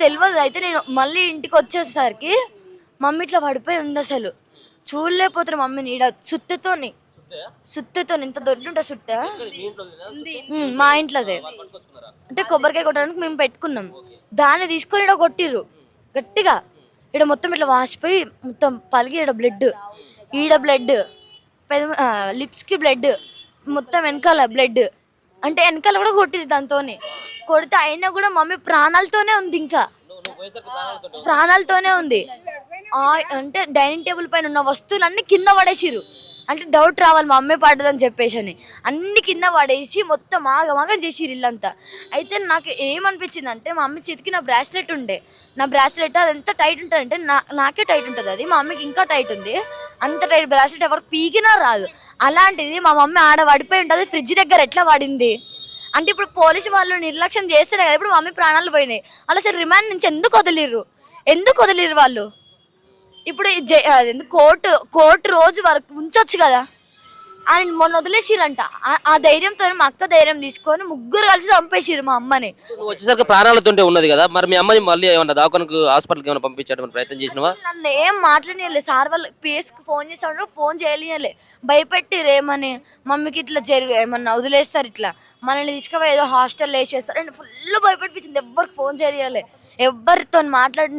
తెలియదు. అయితే నేను మళ్ళీ ఇంటికి వచ్చేసరికి మమ్మీ ఇట్లా పడిపోయి ఉంది. అసలు చూడలేకపోతున్నా మమ్మీని ఈడ సుత్తతో ఇంత దొడ్డుంటా సుత్త మా ఇంట్లోదే. అంటే కొబ్బరికాయ కొట్టడానికి మేము పెట్టుకున్నాం. దాన్ని తీసుకొని ఈడ కొట్టిర్రు గట్టిగా. ఈడ మొత్తం ఇట్లా వాసిపోయి మొత్తం పలిగి ఈడ బ్లడ్ లిప్స్కి బ్లడ్, మొత్తం వెనకాల బ్లడ్. అంటే వెనకాల కూడా కొట్టింది దాంతోనే. కొడితే అయినా కూడా మమ్మీ ప్రాణాలతోనే ఉంది, ఇంకా ప్రాణాలతోనే ఉంది. అంటే డైనింగ్ టేబుల్ పైన ఉన్న వస్తువులన్నీ కింద పడేసిరు. అంటే డౌట్ రావాలి మా అమ్మే పడ్డదని చెప్పేసి అని అన్ని కింద పడేసి మొత్తం ఆగమాగా చేసిరు ఇల్లంతా. అయితే నాకు ఏమనిపించింది అంటే, మా అమ్మ చేతికి నా బ్రాస్లెట్ ఉండే. నా బ్రాస్లెట్ అది ఎంత టైట్ ఉంటుంది అంటే నాకే టైట్ ఉంటుంది, అది మా అమ్మకి ఇంకా టైట్ ఉంది. అంత టైట్ బ్రాస్లెట్ ఎవరు పీకినా రాదు. అలాంటిది మా మమ్మీ ఆడ పడిపోయి ఉంటుంది, ఫ్రిడ్జ్ దగ్గర ఎట్లా పడింది అంటే ఇప్పుడు పోలీసు వాళ్ళు నిర్లక్ష్యం చేస్తేనే కదా ఇప్పుడు మమ్మీ ప్రాణాలు పోయినాయి. అలా సరే రిమాండ్ నుంచి ఎందుకు వదిలిర్రు వాళ్ళు? ఇప్పుడు కోర్టు రోజు వరకు ఉంచొచ్చు కదా. ఆయన మొన్న వదిలేసిరంట. ఆ ధైర్యంతో మా అక్క ధైర్యం తీసుకొని ముగ్గురు కలిసి చంపేసిరు మా అమ్మని. నువ్వు వచ్చేసరికి ప్రాణాలతోనే ఉన్నది కదా, మరి మీ అమ్మని మళ్ళీ ఏమన్నా దావకానికి హాస్పిటల్కి ఏమైనా పంపించడం ప్రయత్నం చేసినవా? నన్ను ఏం మాట్లాడియలే సార్ వాళ్ళు. పిఎస్కి ఫోన్ చేస్తాడు, ఫోన్ చేయలేయలే. భయపెట్టిరు ఏమని, మమ్మీకి ఇట్లా ఏమన్నా వదిలేస్తారు, ఇట్లా మనల్ని తీసుకుపోయి ఏదో హాస్టల్ వేసేస్తారు అని ఫుల్ భయపెట్టించింది. ఎవ్వరికి ఫోన్ చేయలే, ఎవ్వరితో మాట్లాడి